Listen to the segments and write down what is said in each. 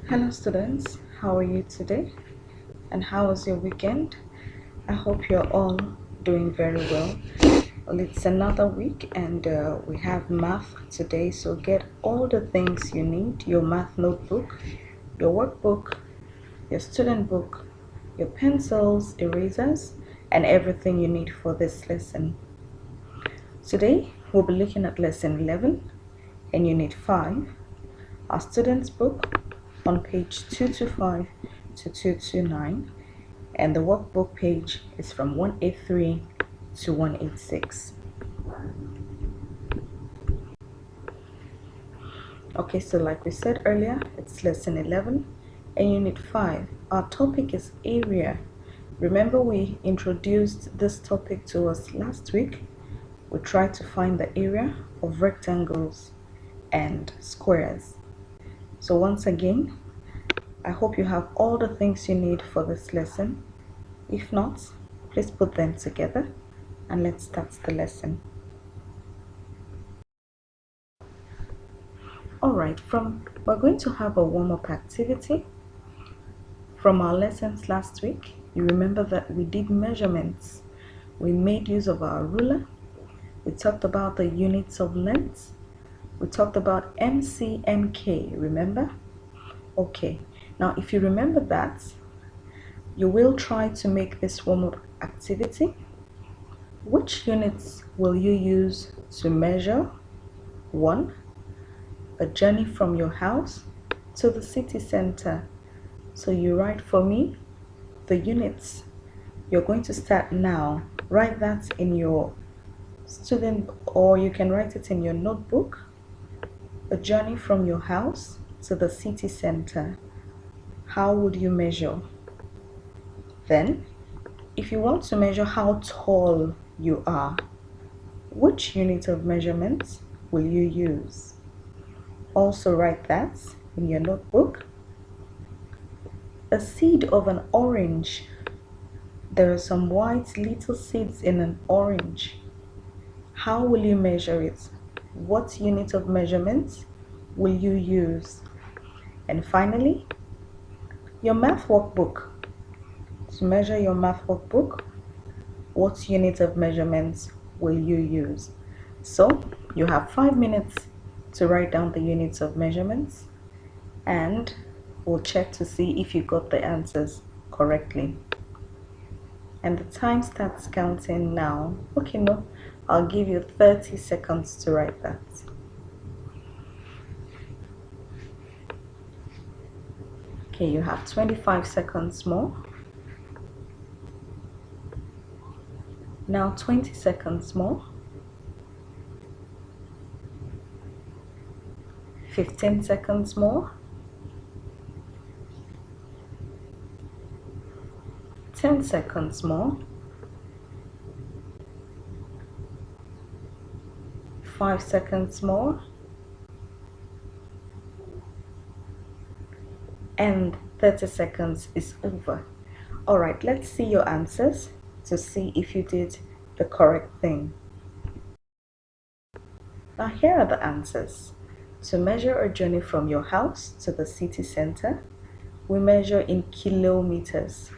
Hello students, how are you today? And how was your weekend? I hope you're all doing very well. Well, it's another week and we have math today, so get all the things you need: your math notebook, your workbook, your student book, your pencils, erasers, and everything you need for this lesson. Today, we'll be looking at lesson 11 in unit 5, our student's book on page 225 to 229, and the workbook page is from 183 to 186. Okay, so like we said earlier, it's lesson 11 and unit 5. Our topic is area. Remember, we introduced this topic to us last week. We tried to find the area of rectangles and squares. So once again, I hope you have all the things you need for this lesson. If not, please put them together and let's start the lesson. Alright, we're going to have a warm-up activity from our lessons last week. You remember that we did measurements. We made use of our ruler. We talked about the units of length. We talked about MC and K, remember? Okay, now if you remember that, you will try to make this warm-up activity. Which units will you use to measure? 1. A journey from your house to the city center. So you write for me the units. You're going to start now. Write that in your student, or you can write it in your notebook. A journey from your house to the city center. How would you measure? Then, if you want to measure how tall you are, which unit of measurement will you use? Also write that in your notebook. A seed of an orange. There are some white little seeds in an orange. How will you measure it? What unit of measurement will you use? And finally, your math workbook. To measure your math workbook, what unit of measurements will you use? So you have 5 minutes to write down the units of measurements, and we'll check to see if you got the answers correctly. And the time starts counting now. Okay, no, I'll give you 30 seconds to write that. Okay, you have 25 seconds more. Now 20 seconds more. 15 seconds more. 10 seconds more. 5 seconds more. And 30 seconds is over. Alright, let's see your answers to see if you did the correct thing. Now here are the answers. To measure a journey from your house to the city center, we measure in kilometers.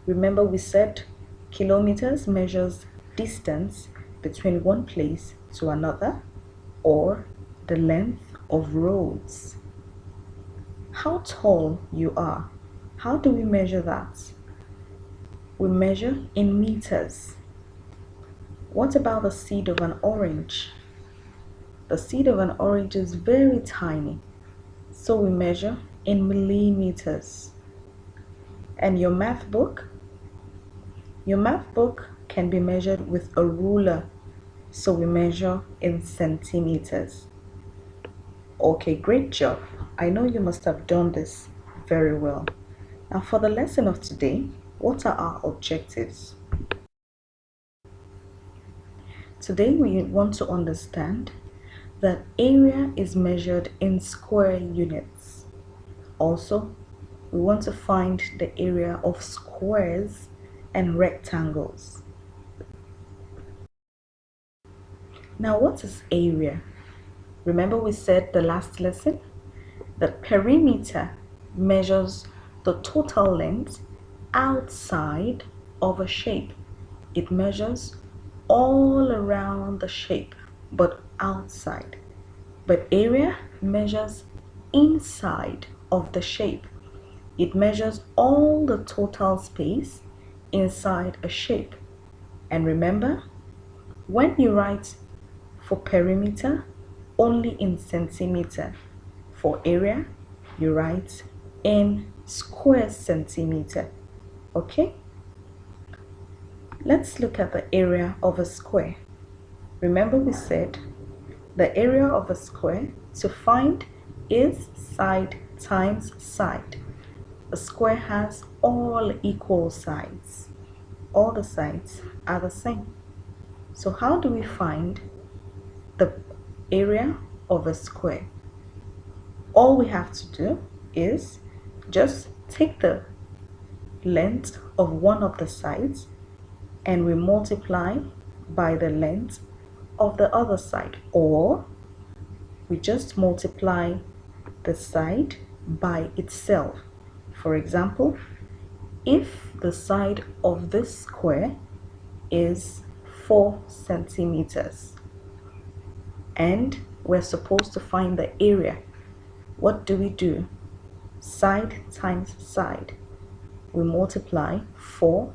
Remember, we said kilometers measures distance between one place to another, or the length of roads. How tall you are. How do we measure that? We measure in meters. What about the seed of an orange? The seed of an orange is very tiny, so we measure in millimeters. And your math book? Your math book can be measured with a ruler, so we measure in centimeters. Okay, great job. I know you must have done this very well. Now for the lesson of today, what are our objectives? Today we want to understand that area is measured in square units. Also, we want to find the area of squares and rectangles. Now, what is area? Remember we said the last lesson that perimeter measures the total length outside of a shape. It measures all around the shape, but outside. But area measures inside of the shape. It measures all the total space inside a shape. And remember, when you write for perimeter, only in centimeter. For area, you write in square centimeter. Okay? Let's look at the area of a square. Remember we said the area of a square to find is side times side. A square has all equal sides. All the sides are the same. So how do we find the area of a square? All we have to do is just take the length of one of the sides and we multiply by the length of the other side, or we just multiply the side by itself. For example, if the side of this square is 4 centimeters and we're supposed to find the area, what do? Side times side. We multiply 4,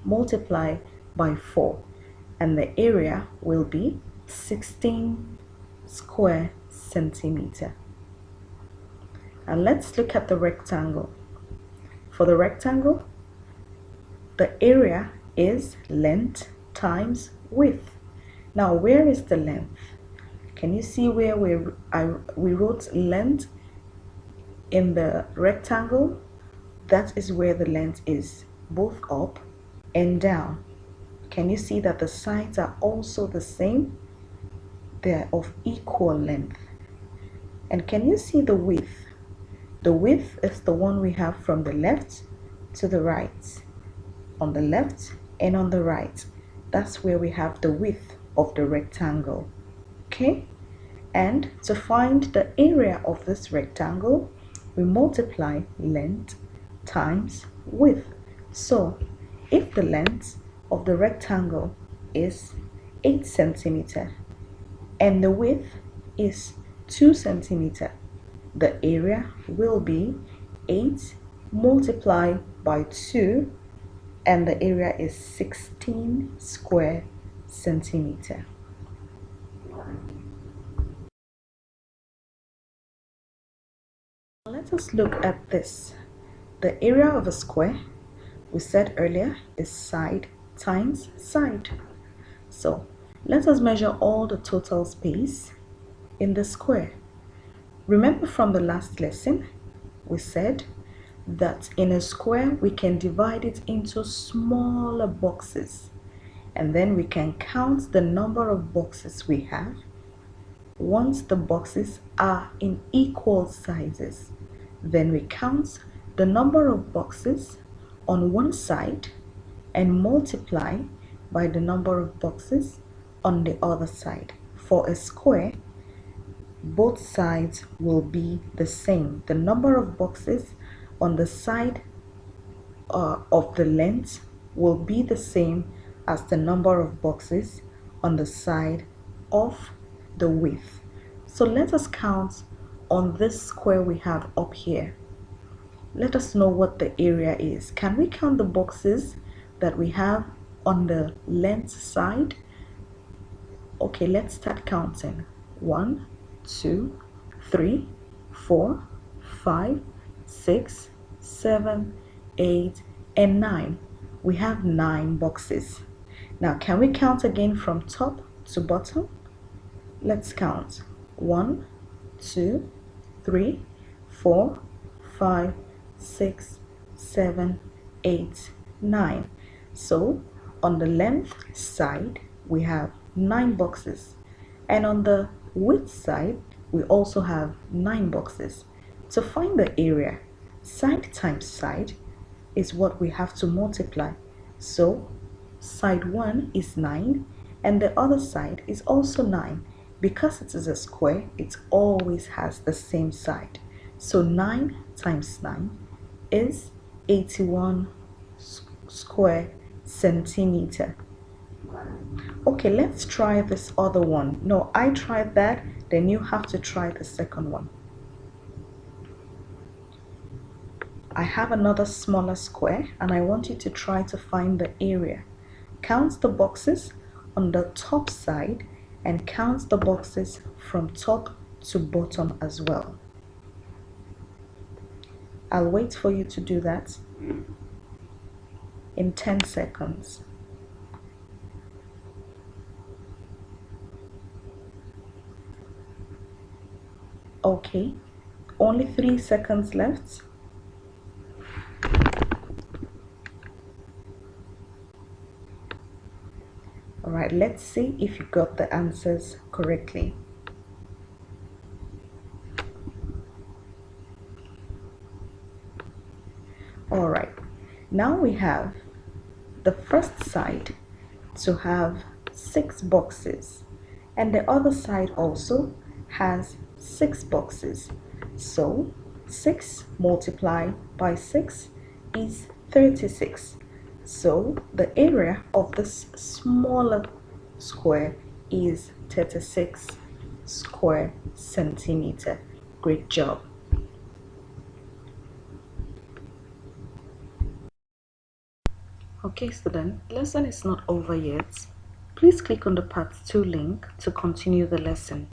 multiply by 4, and the area will be 16 square centimeter. And let's look at the rectangle. For the rectangle, the area is length times width. Now, where is the length? Can you see where we wrote length in the rectangle? That is where the length is, both up and down. Can you see that the sides are also the same? They're of equal length. And can you see the width? The width is the one we have from the left to the right. On the left and on the right. That's where we have the width of the rectangle. Okay? And to find the area of this rectangle, we multiply length times width. So, if the length of the rectangle is 8 centimeter and the width is 2 centimeter, the area will be 8 multiplied by 2, and the area is 16 square centimeter. Let us look at this. The area of a square, we said earlier, is side times side. So let us measure all the total space in the square. Remember from the last lesson, we said that in a square we can divide it into smaller boxes, and then we can count the number of boxes we have. Once the boxes are in equal sizes, then we count the number of boxes on one side and multiply by the number of boxes on the other side. For a square, both sides will be the same. The number of boxes on the side of the length will be the same as the number of boxes on the side of the width. So let us count on this square we have up here. Let us know what the area is. Can we count the boxes that we have on the length side? Okay, let's start counting. 1, 2, 3, 4, 5, 6, 7, 8, and 9. We have 9 boxes. Now, can we count again from top to bottom? Let's count. 1, 2, 3, 4, 5, 6, 7, 8, 9. So, on the length side, we have 9 boxes. And on the width side, we also have 9 boxes. To find the area, side times side is what we have to multiply. So, side 1 is 9 and the other side is also 9. Because it is a square, it always has the same side. So 9 times 9 is 81 square centimeter. Okay, let's try this other one. No, I tried that, then you have to try the second one. I have another smaller square and I want you to try to find the area. Count the boxes on the top side and count the boxes from top to bottom as well. I'll wait for you to do that in 10 seconds. Okay, only 3 seconds left. Alright, let's see if you got the answers correctly. Alright, now we have the first side to have 6 boxes and the other side also has 6 boxes. So 6 multiplied by 6 is 36. So the area of this smaller square is 36 square centimeter. Great job. Okay student, lesson is not over yet. Please click on the part 2 link to continue the lesson.